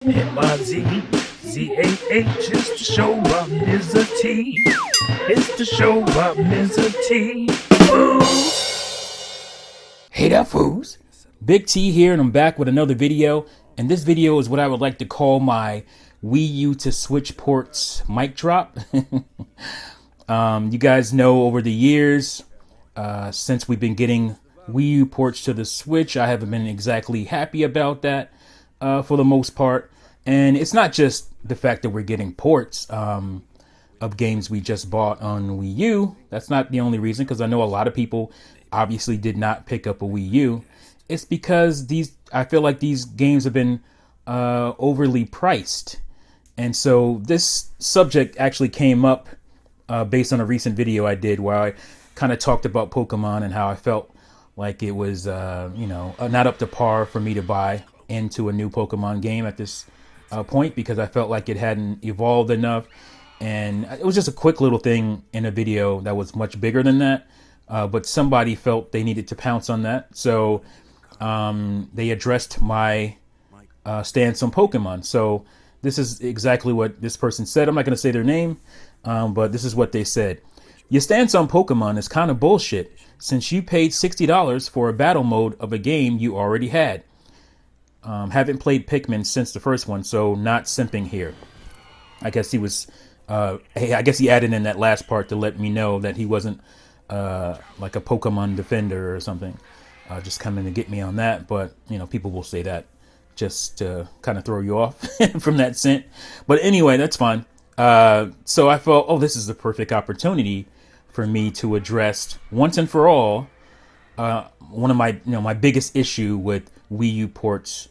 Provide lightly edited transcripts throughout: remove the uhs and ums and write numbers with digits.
Mizzah, it's the show about Mizzah Tee. It's the show about Mizzah Tee. Hey there, fools. Big T here, and I'm back with another video. And this video is what I would like to call my Wii U to Switch ports mic drop. You guys know over the years, since we've been getting Wii U ports to the Switch, I haven't been exactly happy about that for the most part. And it's not just the fact that we're getting ports of games we just bought on Wii U. That's not the only reason, because I know a lot of people obviously did not pick up a Wii U. It's because I feel like these games have been overly priced. And so this subject actually came up based on a recent video I did where I kind of talked about Pokemon and how I felt like it was, not up to par for me to buy into a new Pokemon game at this point, because I felt like it hadn't evolved enough. And it was just a quick little thing in a video that was much bigger than that. But somebody felt they needed to pounce on that. So they addressed my stance on Pokemon. So this is exactly what this person said. I'm not going to say their name, but this is what they said. Your stance on Pokemon is kind of bullshit, since you paid $60 for a battle mode of a game you already had. Haven't played Pikmin since the first one, so not simping here. I guess he was, I guess he added in that last part to let me know that he wasn't like a Pokemon defender or something. Just coming to get me on that, but people will say that just to kind of throw you off from that scent. But anyway, that's fine. So I felt, oh, this is the perfect opportunity for me to address once and for all one of my my biggest issue with Wii U ports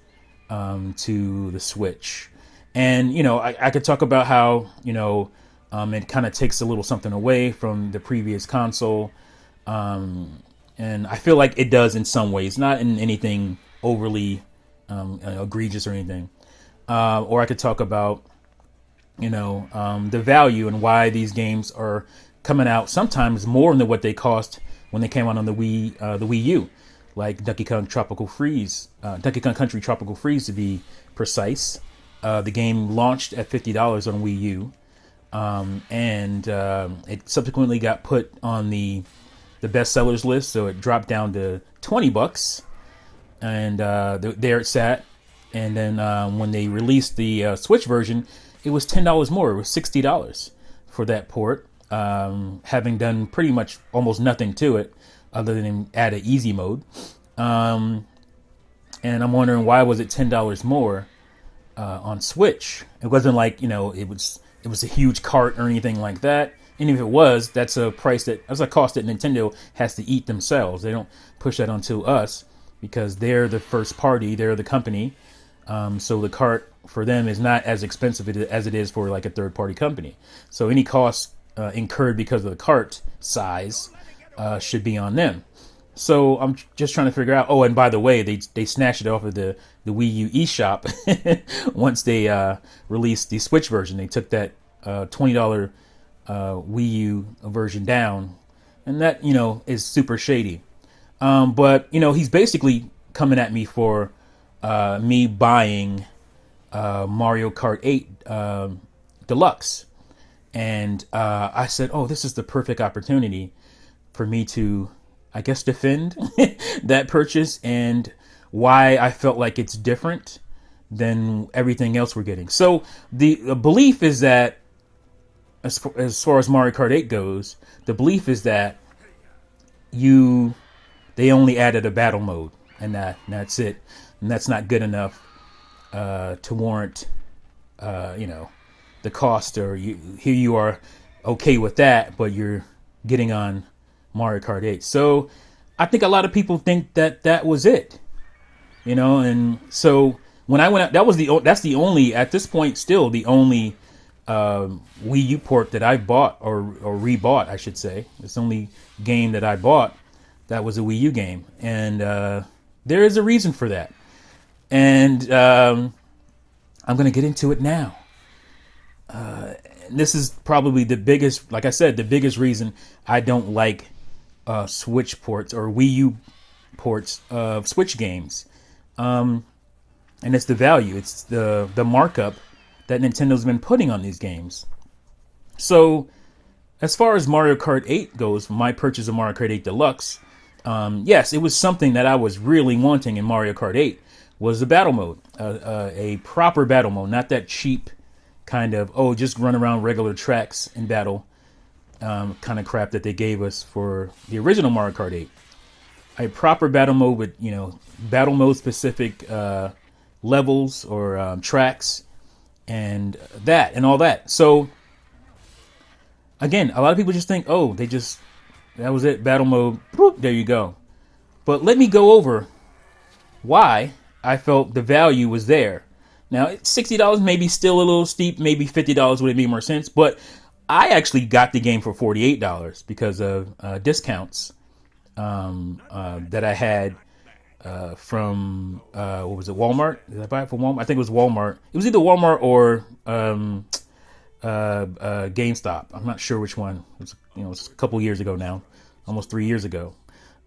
to the Switch. And I could talk about how it kind of takes a little something away from the previous console. And I feel like it does in some ways, not in anything overly egregious or anything. Or I could talk about, the value and why these games are coming out sometimes more than what they cost when they came out on the Wii U, like Donkey Kong Country Tropical Freeze to be precise. The game launched at $50 on Wii U, and it subsequently got put on the bestsellers list, so it dropped down to $20, and there it sat. And then when they released the Switch version, it was $10 more. It was $60 for that port, having done pretty much almost nothing to it other than add an easy mode. And I'm wondering, why was it $10 more on Switch? It wasn't like it was a huge cart or anything like that. And if it was, that's a cost that Nintendo has to eat themselves. They don't push that onto us because they're the first party, they're the company. So the cart for them is not as expensive as it is for like a third party company. So any costs incurred because of the cart size should be on them. So I'm just trying to figure out. Oh, and by the way, they snatched it off of the Wii U eShop once they released the Switch version. They took that $20 Wii U version down, and that is super shady. But he's basically coming at me for me buying Mario Kart 8 Deluxe, and I said, oh, this is the perfect opportunity for me to, I guess, defend that purchase and why I felt like it's different than everything else we're getting. So the belief is that, as far as Mario Kart 8 goes, the belief is that they only added a battle mode, and that's it. And that's not good enough to warrant, the cost. Or here you are okay with that, but you're getting on Mario Kart 8. So I think a lot of people think that was it, And so when I went out, that's the only, at this point, still the only Wii U port that I bought or rebought, I should say. It's the only game that I bought that was a Wii U game, and there is a reason for that. And I'm going to get into it now. This is probably the biggest, like I said, the biggest reason I don't like Switch ports or Wii U ports of Switch games. And it's the value. It's the markup that Nintendo's been putting on these games. So as far as Mario Kart 8 goes, my purchase of Mario Kart 8 Deluxe, yes, it was something that I was really wanting in Mario Kart 8 was the battle mode, a proper battle mode, not that cheap kind of, oh, just run around regular tracks in battle kind of crap that they gave us for the original Mario Kart 8. A proper battle mode with, battle mode specific levels or tracks and all that. So again, a lot of people just think, oh, that was it, battle mode, boop, there you go. But let me go over why I felt the value was there. Now, $60 maybe still a little steep, maybe $50 would have made more sense, but I actually got the game for $48 because of discounts that I had from, what was it, Walmart? Did I buy it from Walmart? I think it was Walmart. It was either Walmart or GameStop. I'm not sure which one. It was a couple years ago now, almost 3 years ago.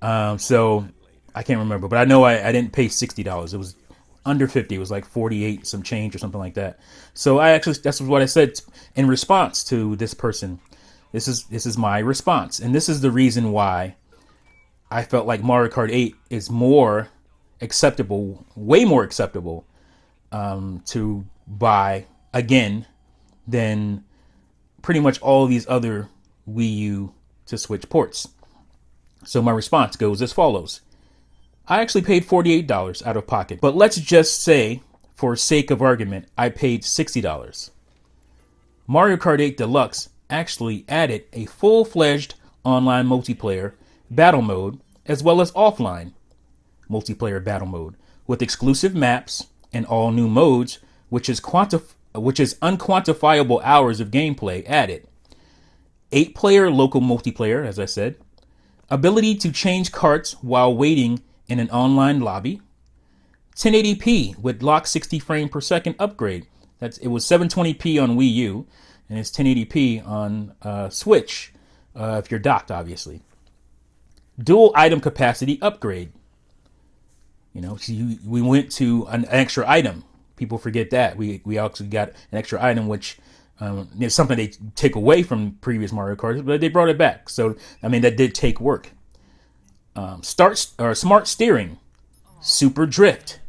So I can't remember, but I know I didn't pay $60. It was under 50. It was like 48 some change or something like that. So that's what I said in response to this person. This is my response. And this is the reason why I felt like Mario Kart 8 is more acceptable, way more acceptable, to buy again than pretty much all these other Wii U to Switch ports. So my response goes as follows. I actually paid $48 out of pocket, but let's just say, for sake of argument, I paid $60. Mario Kart 8 Deluxe actually added a full-fledged online multiplayer battle mode, as well as offline multiplayer battle mode, with exclusive maps and all new modes, which is unquantifiable hours of gameplay added. 8-player local multiplayer, as I said. Ability to change carts while waiting in an online lobby. 1080p with locked 60 frame per second upgrade. It was 720p on Wii U, and it's 1080p on Switch, if you're docked, obviously. Dual item capacity upgrade. We went to an extra item. People forget that. We actually got an extra item, which is something they take away from previous Mario Kart, but they brought it back. So, that did take work. Smart steering, super drift,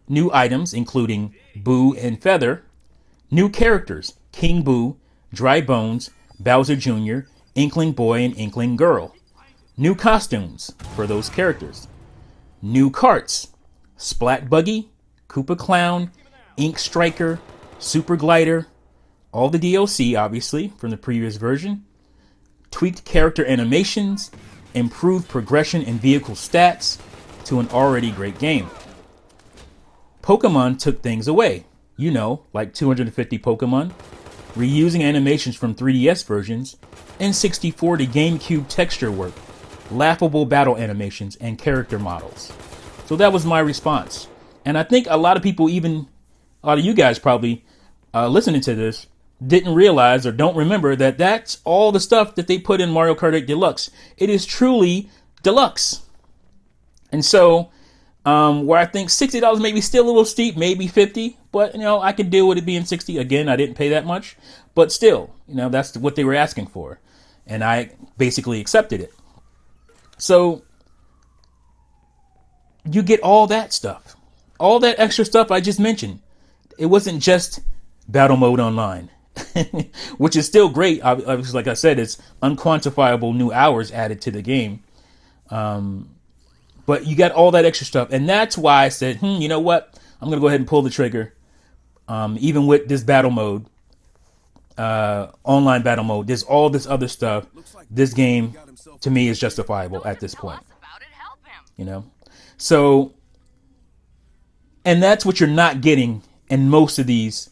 new items including Boo and Feather, new characters, King Boo, Dry Bones, Bowser Jr., Inkling Boy, and Inkling Girl, new costumes for those characters, new carts, Splat Buggy, Koopa Clown, Ink Striker, Super Glider, all the DLC, obviously, from the previous version, tweaked character animations, improved progression and vehicle stats to an already great game. Pokemon took things away, like 250 Pokemon, reusing animations from 3DS versions, N64 to GameCube texture work, laughable battle animations, and character models. So that was my response. And I think a lot of people, even a lot of you guys probably listening to this, didn't realize or don't remember that that's all the stuff that they put in Mario Kart 8 Deluxe. It is truly deluxe. And so, where I think $60 maybe still a little steep, maybe $50, but I could deal with it being $60. Again, I didn't pay that much, but still, that's what they were asking for. And I basically accepted it. So, you get all that stuff. All that extra stuff I just mentioned. It wasn't just battle mode online. Which is still great. Obviously, like I said, it's unquantifiable new hours added to the game. But you got all that extra stuff. And that's why I said, you know what? I'm going to go ahead and pull the trigger. Even with this battle mode, online battle mode, there's all this other stuff. This game, to me, is justifiable at this point. So, and that's what you're not getting in most of these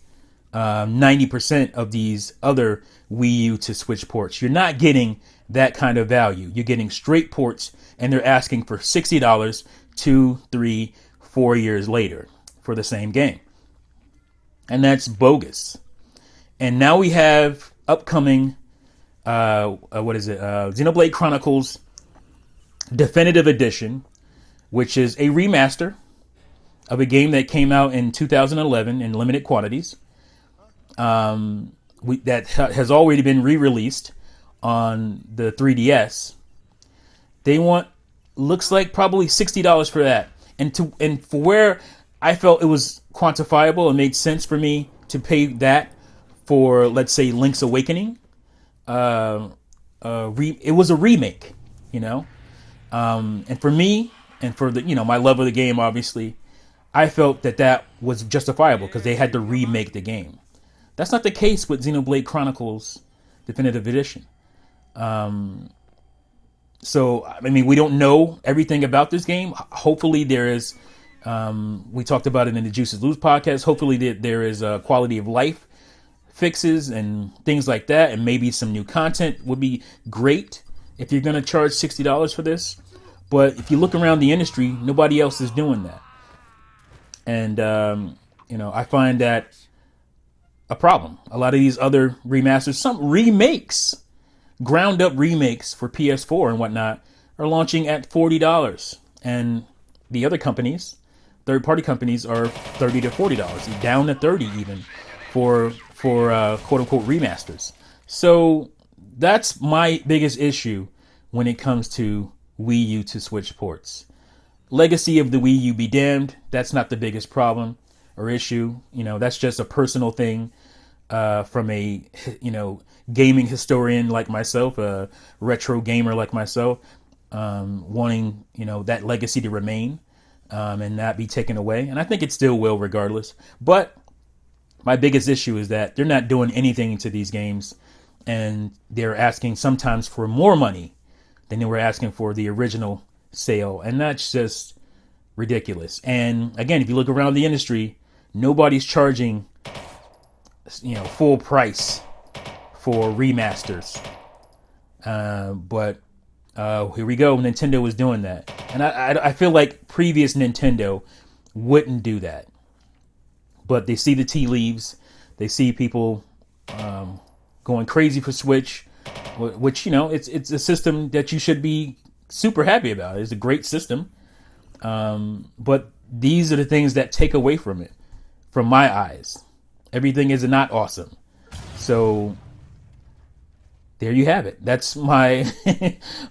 90% of these other Wii U to Switch ports. You're not getting that kind of value. You're getting straight ports, and they're asking for $60 2, 3, 4 years later for the same game. And that's bogus. And now we have upcoming, Xenoblade Chronicles Definitive Edition, which is a remaster of a game that came out in 2011 in limited quantities. That has already been re-released on the 3DS. They want, looks like probably $60 for that. And for where I felt it was quantifiable and made sense for me to pay that for, let's say, Link's Awakening. It was a remake, you know. And for me, and for the, my love of the game, obviously, I felt that was justifiable because they had to remake the game. That's not the case with Xenoblade Chronicles Definitive Edition. So, I mean, we don't know everything about this game. Hopefully there is, we talked about it in the Juices Loose podcast. Hopefully there is a quality of life fixes and things like that. And maybe some new content would be great if you're going to charge $60 for this. But if you look around the industry, nobody else is doing that. And, I find that a problem. A lot of these other remasters, some remakes, ground up remakes for PS4 and whatnot, are launching at $40. And the other companies, third party companies, are $30 to $40, down to $30 even for quote unquote remasters. So that's my biggest issue when it comes to Wii U to Switch ports. Legacy of the Wii U be damned. That's not the biggest problem or issue. That's just a personal thing from a, gaming historian like myself, a retro gamer like myself, wanting, that legacy to remain and not be taken away. And I think it still will regardless. But my biggest issue is that they're not doing anything to these games, and they're asking sometimes for more money than they were asking for the original sale. And that's just ridiculous. And again, if you look around the industry, nobody's charging, full price for remasters. But here we go. Nintendo was doing that. And I feel like previous Nintendo wouldn't do that. But they see the tea leaves. They see people going crazy for Switch, which, it's a system that you should be super happy about. It's a great system. But these are the things that take away from it, from my eyes. Everything is not awesome. So there you have it. That's my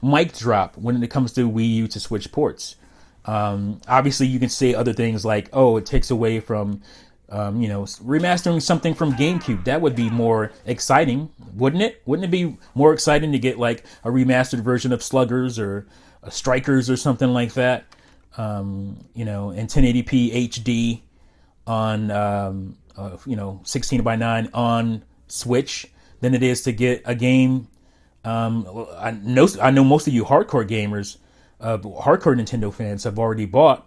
mic drop when it comes to Wii U to Switch ports. Obviously, you can say other things like, it takes away from, remastering something from GameCube. That would be more exciting, wouldn't it? Wouldn't it be more exciting to get like a remastered version of Sluggers or Strikers or something like that? In 1080p HD on, 16:9 on Switch than it is to get a game. I know most of you hardcore gamers, hardcore Nintendo fans have already bought.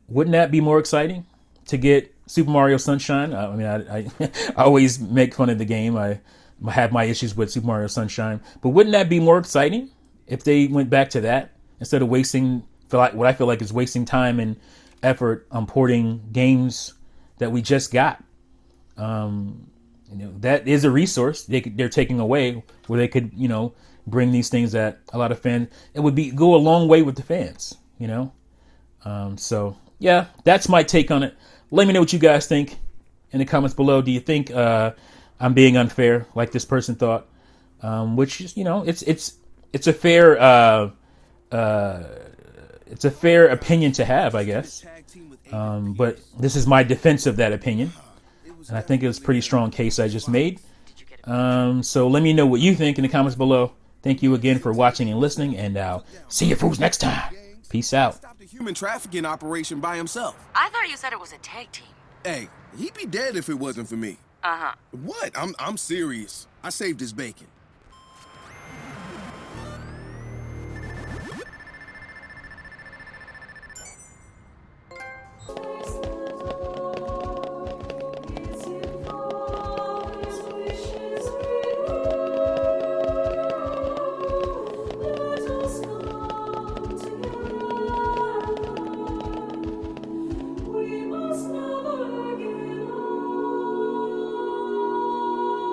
Wouldn't that be more exciting to get Super Mario Sunshine? I always make fun of the game. I have my issues with Super Mario Sunshine, but wouldn't that be more exciting if they went back to that instead of wasting, what I feel like is wasting time and effort on porting games that we just got? That is a resource they're taking away, where they could, bring these things that a lot of fans, it would go a long way with the fans, So yeah, that's my take on it. Let me know what you guys think in the comments below. Do you think I'm being unfair, like this person thought? Which is, it's a fair it's a fair opinion to have, I guess. But this is my defense of that opinion. And I think it was a pretty strong case I just made. So let me know what you think in the comments below. Thank you again for watching and listening, and I'll see you fools next time. Peace out. Stopped a human trafficking operation by himself. I thought you said it was a tag team. Hey, he'd be dead if it wasn't for me. Uh-huh. What? I'm serious. I saved his bacon.